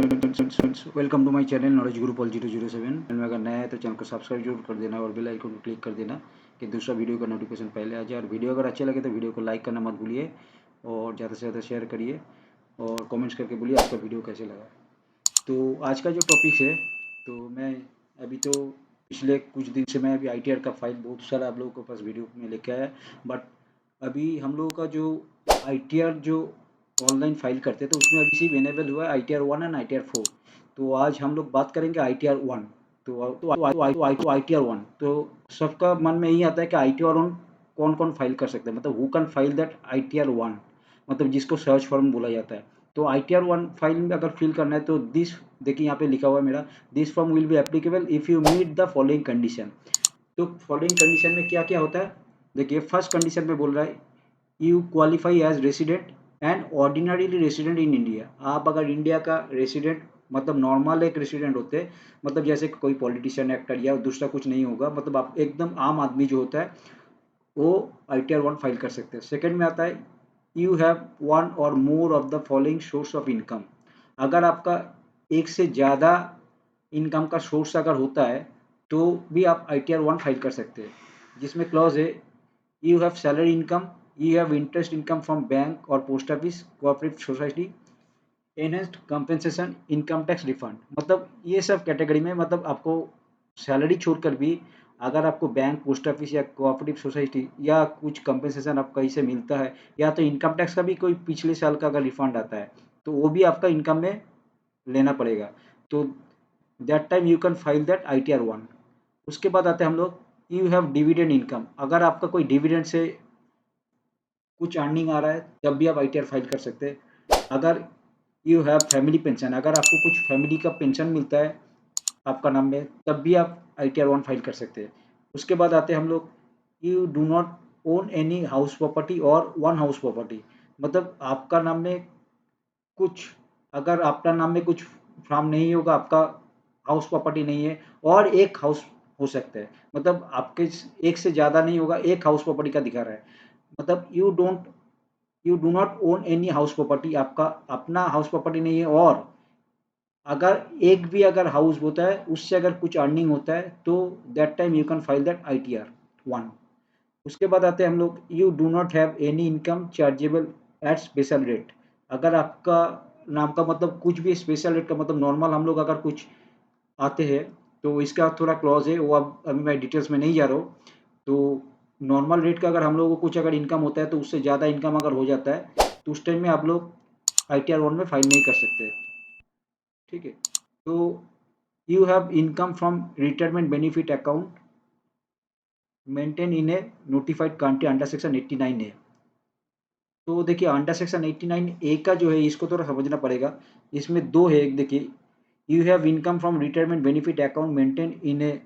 Welcome to my channel Knowledge Guru Paul 007। में अगर नया है तो चैनल को सब्सक्राइब जरूर कर देना और बेल आइकन को क्लिक कर देना कि दूसरा वीडियो का नोटिफिकेशन पहले आ जाए। और वीडियो अगर अच्छा लगे तो वीडियो को लाइक करना मत भूलिए और ज़्यादा से ज़्यादा शेयर करिए और कमेंट्स करके बोलिए आपका वीडियो कैसे लगा। तो आज का जो टॉपिक है, तो मैं अभी तो पिछले कुछ दिन से मैं अभी ITR का फाइल बहुत सारा आप लोगों के पास वीडियो में लेके आया। बट अभी हम लोगों का जो ITR जो ऑनलाइन फाइल करते हैं तो उसमें अभी सिर्फ इनेबल हुआ है ITR 1 एंड ITR 4। तो आज हम लोग बात करेंगे ITR 1। ITR 1 तो सबका मन में यही आता है कि ITR 1 कौन कौन फाइल कर सकते हैं, मतलब who can file that ITR 1, मतलब जिसको सर्च फॉर्म बोला जाता है। तो ITR 1 फाइल में अगर फिल करना है तो दिस देखिए यहाँ पे लिखा हुआ है मेरा, this form will be applicable if you meet the following condition. तो फॉलोइंग कंडीशन में क्या क्या होता है, देखिए फर्स्ट कंडीशन में बोल रहा है you qualify as resident and ordinarily resident in India. आप अगर इंडिया का रेसिडेंट, मतलब नॉर्मल एक रेसिडेंट होते हैं, मतलब जैसे कोई पॉलिटिशियन, एक्टर या दूसरा कुछ नहीं होगा, मतलब आप एकदम आम आदमी जो होता है वो ITR 1 फाइल कर सकते हैं। सेकंड में आता है यू हैव वन और more of the following source of income. अगर आपका एक से ज़्यादा इनकम का सोर्स अगर होता है तो भी आप ITR 1 फाइल कर सकते हैं, जिसमें क्लॉज है you have salary income, you have interest income from bank or post office, cooperative society, enhanced compensation, income tax refund। मतलब ये सब कैटेगरी में, मतलब आपको सैलरी छोड़कर भी अगर आपको बैंक, पोस्ट ऑफिस या कोऑपरेटिव सोसाइटी या कुछ कंपनसेशन आप कहीं से मिलता है, या तो इनकम टैक्स का भी कोई पिछले साल का अगर रिफंड आता है तो वो भी आपका इनकम में लेना पड़ेगा। तो that time you can file that ITR 1। उसके बाद आते हैं हम लोग यू हैव डिविडेंड इनकम। अगर आपका कोई डिविडेंड से कुछ अर्निंग आ रहा है तब भी आप ITR फाइल कर सकते हैं। अगर यू हैव फैमिली पेंशन, अगर आपको कुछ फैमिली का पेंशन मिलता है आपका नाम में, तब भी आप ITR 1 फाइल कर सकते हैं। उसके बाद आते हैं हम लोग you do not own any house property और वन हाउस प्रॉपर्टी। मतलब आपका नाम में कुछ, अगर आपका नाम में कुछ फार्म नहीं होगा, आपका हाउस प्रॉपर्टी नहीं है, और एक हाउस हो सकता है, मतलब आपके एक से ज़्यादा नहीं होगा, एक हाउस प्रॉपर्टी का दिखा रहा है, मतलब you do not own any house property, आपका अपना हाउस प्रॉपर्टी नहीं है, और अगर एक भी अगर हाउस होता है उससे अगर कुछ अर्निंग होता है तो that time you can file that ITR 1। उसके बाद आते हैं हम लोग you do not have any income chargeable at special rate. अगर आपका नाम का मतलब कुछ भी स्पेशल रेट का, मतलब नॉर्मल हम लोग अगर कुछ आते हैं तो इसका थोड़ा क्लॉज है, वो अब अभी मैं डिटेल्स में नहीं जा रहा हूँ। तो नॉर्मल रेट का अगर हम लोगों को कुछ अगर इनकम होता है तो उससे ज़्यादा इनकम अगर हो जाता है तो उस टाइम में आप लोग ITR 1 में फाइल नहीं कर सकते। ठीक है। तो you have income from retirement benefit account maintain in A notified country under section 89 ए। तो देखिए अंडर सेक्शन 89 ए का जो है इसको थोड़ा समझना पड़ेगा। इसमें दो है, एक देखिए you have income from retirement benefit account maintain in A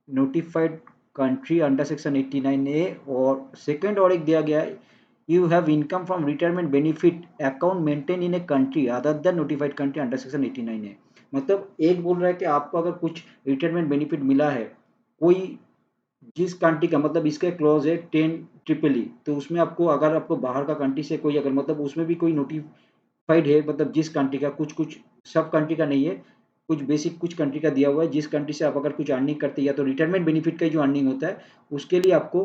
notified country under section 89 ए, और सेकंड और एक दिया गया है you have income from retirement benefit account maintain in a country other than notified country under section 89 ए। मतलब एक बोल रहा है कि आपको अगर कुछ रिटायरमेंट बेनिफिट मिला है कोई जिस कंट्री का, मतलब इसका क्लॉज है 10 ई, तो उसमें आपको अगर आपको बाहर का कंट्री से कोई अगर, मतलब उसमें भी कोई नोटिफाइड है, मतलब जिस कंट्री का, कुछ कुछ सब कंट्री का नहीं है, कुछ बेसिक कुछ कंट्री का दिया हुआ है, जिस कंट्री से आप अगर कुछ अर्निंग करते हैं या तो रिटायरमेंट बेनिफिट का जो अर्निंग होता है उसके लिए आपको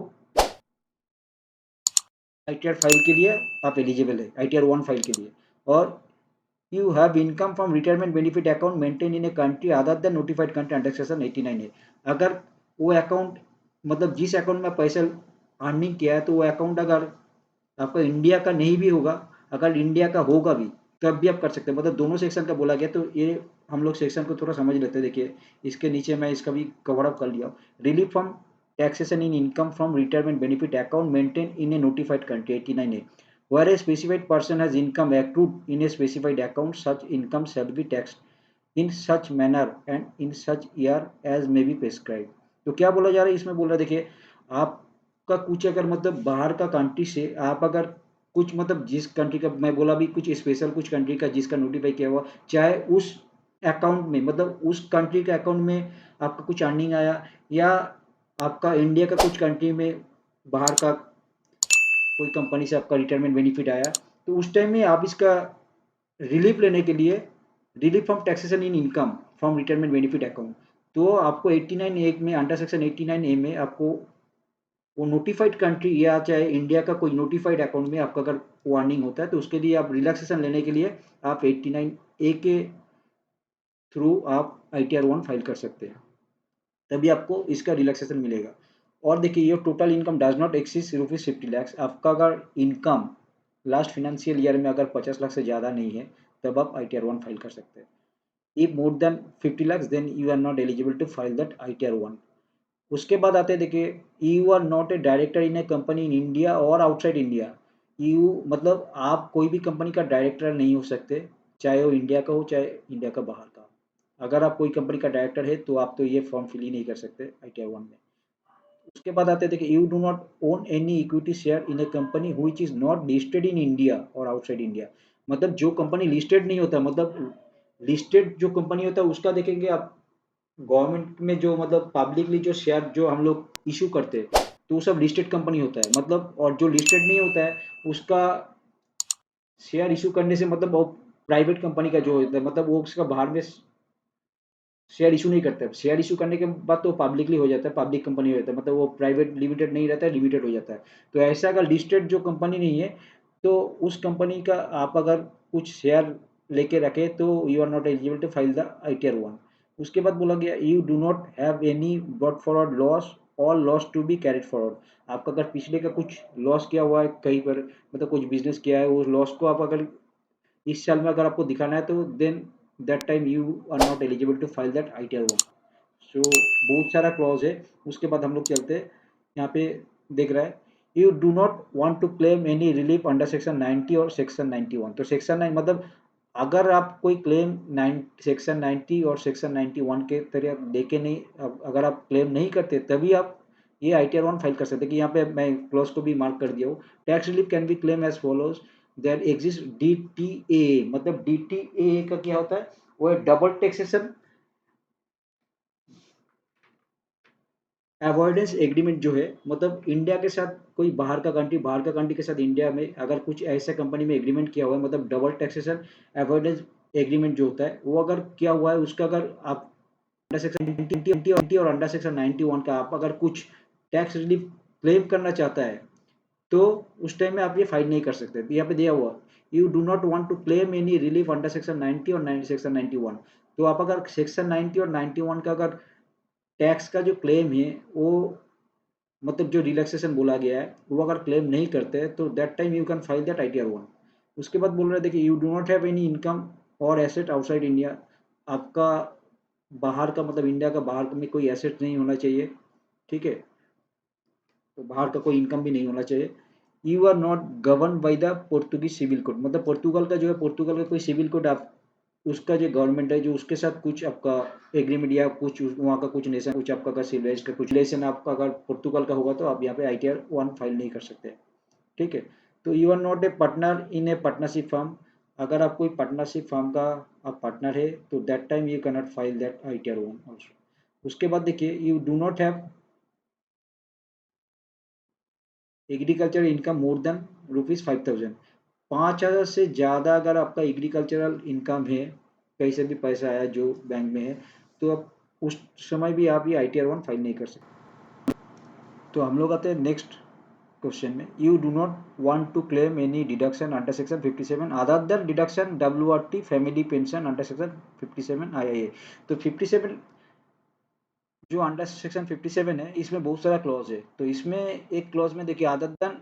ITR फाइल के लिए आप एलिजिबल है, ITR 1 फाइल के लिए। और you have income from retirement benefit account maintain in a country other than notified country under section 89 है। अगर वो अकाउंट, मतलब जिस अकाउंट में पैसा अर्निंग किया है तो वो अकाउंट अगर आपका इंडिया का नहीं भी होगा, अगर इंडिया का होगा भी तब भी आप कर सकते हैं। मतलब दोनों सेक्शन का बोला गया, तो ये हम लोग सेक्शन को थोड़ा समझ लेते हैं। देखिए इसके नीचे मैं इसका भी कवर अप कर लिया, relief from taxation in income from retirement benefit account maintained in a notified country 89A, where a specified person has income accrued in a specified account, such income shall be taxed in such manner and in such year as may be prescribed। तो क्या बोला जा रहा है इसमें, बोल रहा है देखिए आपका कुछ अगर, मतलब बाहर का कंट्री से आप अगर कुछ, मतलब जिस कंट्री का मैं बोला भी, कुछ स्पेशल कुछ कंट्री का जिसका नोटिफाई किया हुआ, चाहे उस अकाउंट में, मतलब उस कंट्री के अकाउंट में आपका कुछ अर्निंग आया, या आपका इंडिया का कुछ कंट्री में बाहर का कोई कंपनी से आपका रिटायरमेंट बेनिफिट आया, तो उस टाइम में आप इसका रिलीफ लेने के लिए relief from taxation in income from retirement benefit account. तो आपको 89 ए में, अंडर सेक्शन 89 ए में आपको वो नोटिफाइड कंट्री या चाहे इंडिया का कोई नोटिफाइड अकाउंट में आपका अगर वार्निंग होता है तो उसके लिए आप रिलैक्सेशन लेने के लिए आप 89 ए के थ्रू आप ITR 1 फाइल कर सकते हैं, तभी आपको इसका रिलैक्सेशन मिलेगा। और देखिए, your total income does not exceed rupees 50 lakh. आपका अगर इनकम लास्ट फाइनेंशियल ईयर में अगर 50 लाख से ज़्यादा नहीं है तब आप ITR 1 फाइल कर सकते हैं। If more than 50 lakhs then you are not eligible to file that ITR 1। उसके बाद आते हैं, देखिए, you are not a director in a company in India और आउटसाइड इंडिया। यू मतलब आप कोई भी कंपनी का डायरेक्टर नहीं हो सकते, चाहे वो इंडिया का हो चाहे इंडिया का बाहर का। अगर आप कोई कंपनी का डायरेक्टर है तो आप तो ये फॉर्म फिल ही नहीं कर सकते ITR 1 में। उसके बाद आते हैं, देखिए, you do not own any equity share in a company which is not listed in India और आउटसाइड इंडिया। मतलब जो कंपनी लिस्टेड नहीं होता, मतलब लिस्टेड जो कंपनी होता है उसका देखेंगे आप, गवर्नमेंट में जो मतलब पब्लिकली जो शेयर जो हम लोग इशू करते हैं तो वो सब लिस्टेड कंपनी होता है, मतलब। और जो लिस्टेड नहीं होता है उसका शेयर इशू करने से मतलब वो प्राइवेट कंपनी का जो होता है, मतलब वो उसका बाहर में शेयर इशू नहीं करता है। शेयर इशू करने के बाद तो पब्लिकली हो जाता है, पब्लिक कंपनी हो जाता है, मतलब वो प्राइवेट लिमिटेड नहीं रहता है, लिमिटेड हो जाता है। तो ऐसा अगर लिस्टेड जो कंपनी नहीं है तो उस कंपनी का आप अगर कुछ शेयर लेके रखे तो you are not eligible to file the ITR 1। उसके बाद बोला गया, you do not have any brought forward loss or loss to be carried forward. आपका अगर पिछले का कुछ लॉस किया हुआ है कहीं पर, मतलब कुछ बिजनेस किया है, उस लॉस को आप अगर इस साल में अगर आपको दिखाना है तो then that time you are not eligible to file that ITR 1। So बहुत सारा क्लॉज है। उसके बाद हम लोग चलते हैं, यहाँ पे देख रहा है, you do not want to claim any relief under section 90 और सेक्शन 91। तो सेक्शन 9 मतलब अगर आप कोई क्लेम सेक्शन 90 और सेक्शन 91 के तरह लेके नहीं, अगर आप क्लेम नहीं करते तभी आप ये ITR 1 फाइल कर सकते हैं। कि यहाँ पे मैं क्लॉज को भी मार्क कर दिया हूँ, tax relief can be claim as follows, there exist DTA। मतलब DTA का क्या होता है, वो है डबल टैक्सेशन अवॉइडेंस एग्रीमेंट जो है, मतलब इंडिया के साथ कोई बाहर का कंट्री के साथ इंडिया में अगर कुछ ऐसे कंपनी में एग्रीमेंट किया हुआ है, मतलब डबल टैक्सेशन अवॉइडेंस एग्रीमेंट जो होता है वो अगर किया हुआ है, उसका अगर आप अंडर सेक्शन 90 और अंडर सेक्शन 91 का आप अगर कुछ टैक्स रिलीफ क्लेम करना चाहता है तो उस टाइम में आप ये फाइल नहीं कर सकते। तो यहाँ पे दिया हुआ, you do not want to claim any relief under section 90 और सेक्शन 91। तो आप अगर सेक्शन 90 और 91 का अगर टैक्स का जो क्लेम है वो, मतलब जो रिलैक्सेशन बोला गया है वो अगर क्लेम नहीं करते हैं तो that time you can file that ITR 1। उसके बाद बोल रहे हैं, देखिए, you do not have any income और एसेट आउटसाइड इंडिया। आपका बाहर का, मतलब इंडिया का बाहर में कोई एसेट नहीं होना चाहिए, ठीक है। तो बाहर का कोई इनकम भी नहीं होना चाहिए। You are not govern by the Portuguese civil code. मतलब पोर्तुगल का जो है, पोर्तुगल का कोई सिविल कोड आप, उसका जो गवर्नमेंट है जो उसके साथ कुछ आपका एग्रीमेंट या कुछ वहाँ का कुछ नेशन, कुछ आपका का सिविलाइज का कुछ रिलेशन आपका अगर पोर्तुगल का होगा तो आप यहाँ पे ITR 1 फाइल नहीं कर सकते, ठीक है। तो you are not a partner in a partnership firm. अगर आप कोई पार्टनरशिप फर्म का आप पार्टनर है तो that time you can not file that ITR 1 also. उसके बाद देखिए, you do not have agriculture income more than ₹5000। 5000 से ज़्यादा अगर आपका एग्रीकल्चरल इनकम है, कहीं से भी पैसा आया जो बैंक में है, तो आप उस समय भी आप ये ITR 1 फाइल नहीं कर सकते। तो हम लोग आते हैं नेक्स्ट क्वेश्चन में, you do not want to claim any deduction under section 57 other than deduction WRT family pension under section 57 IIA। तो 57 जो अंडर सेक्शन 57 है इसमें बहुत सारा क्लॉज है। तो इसमें एक क्लॉज में देखिए, अदर देन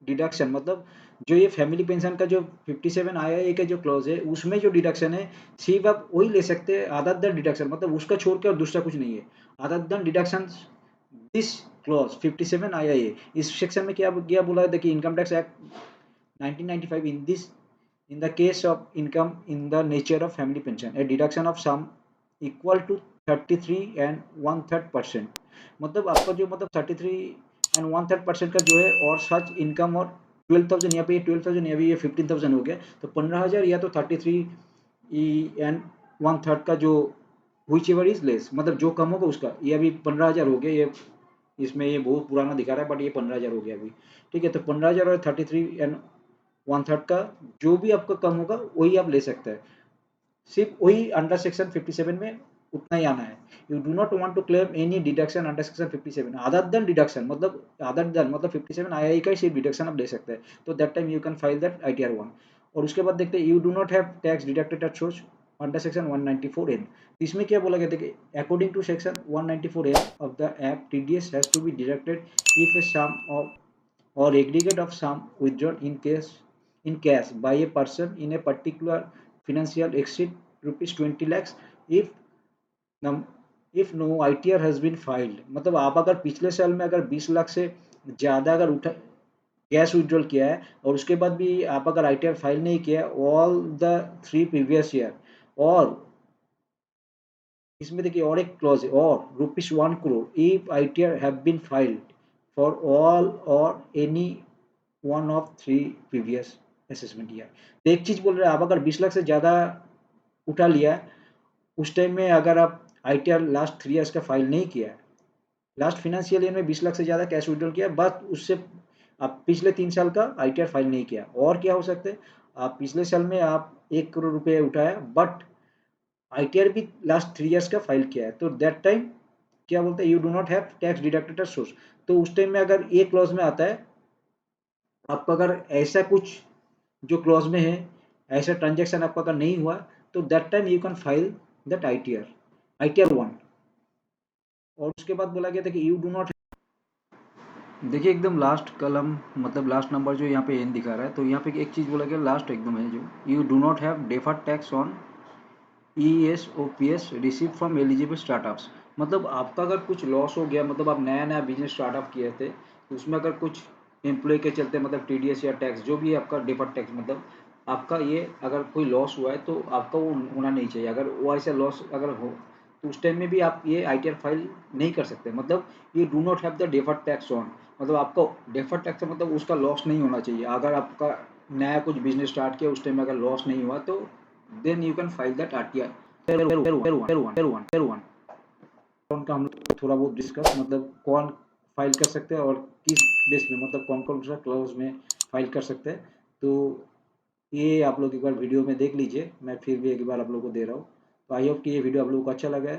डिडक्शन, मतलब जो ये फैमिली पेंशन का जो 57 आया है का जो क्लॉज है उसमें जो डिडक्शन है सिर्फ आप वही ले सकते हैं, अदर देन डिडक्शन, मतलब उसका छोड़ के और दूसरा कुछ नहीं है। Other than deduction this clause 57 आया है। इस सेक्शन में क्या क्या बोला है, देखिए, income tax act 1995 in this, in the case of income in the nature of family pension a deduction of sum equal to 33 and 1/3%। मतलब आपका जो, मतलब 33 and 1/3% का जो है, और सच इनकम और 12,000, यहाँ पे ये 12,000 या ये 15,000 हो गया, तो 15,000 या तो 33 एंड 1/3 का जो विच एवर इज लेस, मतलब जो कम होगा उसका, ये अभी 15,000 हो गया। ये इसमें ये बहुत पुराना दिखा रहा है बट ये 15,000 हो गया अभी, ठीक है। तो 15,000 और 33 एंड 1/3 का जो भी आपका कम होगा वही आप ले सकते हैं। सिर्फ वही अंडर सेक्शन 57 में उतना ही आना है। You do not want to claim any deduction under section 57 other than deduction, मतलब 57 आई का ही सिर्फ डिडक्शन आप दे सकते हैं, तो that time you can file that ITR 1। और उसके बाद देखते हैं you do not have tax deducted at source under section 194N। इसमें क्या बोला गया था कि according to section 194N of the act TDS has to be deducted if a sum of or aggregate of sum withdrawn in cash by a person in a particular financial exceed rupees 20 lakhs if if no ITR has been filed। मतलब आप अगर पिछले साल में अगर 20 लाख से ज़्यादा अगर उठा कैश विड्रॉल किया है और उसके बाद भी आप अगर ITR फाइल नहीं किया है ऑल द 3 प्रीवियस ईयर, और इसमें देखिए और एक क्लॉज है, और ₹1 crore if ITR have been filed for all or any one of 3 previous assessment year. तो एक चीज बोल रहे हैं, आप अगर 20 लाख से ज्यादा उठा लिया है उस टाइम में अगर आप ITR लास्ट 3 ईयर्स का फाइल नहीं किया है, लास्ट फाइनेंशियल ईयर में 20 लाख से ज्यादा कैश विड्रॉल किया, बस उससे आप पिछले 3 साल का ITR फाइल नहीं किया। और क्या हो सकता है, आप पिछले साल में आप 1 करोड़ रुपए उठाया बट ITR भी लास्ट 3 ईयर्स का फाइल किया है, तो दैट टाइम क्या बोलते हैं, you do not have tax deducted at source. तो उस टाइम में अगर ये क्लॉज में आता है, आपका अगर ऐसा कुछ जो क्लॉज में है, ऐसा ट्रांजेक्शन आपका अगर नहीं हुआ, तो that time you can file that ITR 1। और उसके बाद बोला गया था कि यू डू नॉट, देखिए एकदम लास्ट कलम मतलब लास्ट नंबर जो यहाँ पे एन दिखा रहा है, तो यहाँ पे एक चीज़ बोला गया लास्ट एकदम है, जो you do not have deferred tax on ESOPS receive from eligible startups. मतलब आपका अगर कुछ लॉस हो गया, मतलब आप नया नया बिजनेस स्टार्टअप किए थे, तो उसमें अगर कुछ एम्प्लॉय के चलते मतलब TDS या टैक्स जो भी है आपका डेफर्ड टैक्स, मतलब आपका ये अगर कोई लॉस हुआ है तो आपका वो होना नहीं चाहिए। अगर वो ऐसा लॉस अगर हो तो उस टाइम में भी आप ये ITR फाइल नहीं कर सकते। मतलब ये do not have the deferred tax on, मतलब आपका डेफर्ड टैक्स मतलब उसका लॉस नहीं होना चाहिए। अगर आपका नया कुछ बिजनेस स्टार्ट किया उस टाइम में अगर लॉस नहीं हुआ, तो then you can file that RTR Tier 1। उनका हम लोग थोड़ा बहुत डिस्कस, मतलब कौन फाइल कर सकते हैं और किस बेस में, मतलब कौन कौन सा क्लॉज में फाइल कर सकते हैं। तो ये आप लोग एक बार वीडियो में देख लीजिए, मैं फिर भी एक बार आप लोगों को दे रहा हूँ। तो आई होप कि ये वीडियो आप लोगों को अच्छा लगा है,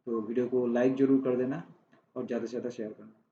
तो वीडियो को लाइक ज़रूर कर देना और ज़्यादा से ज़्यादा शेयर करना।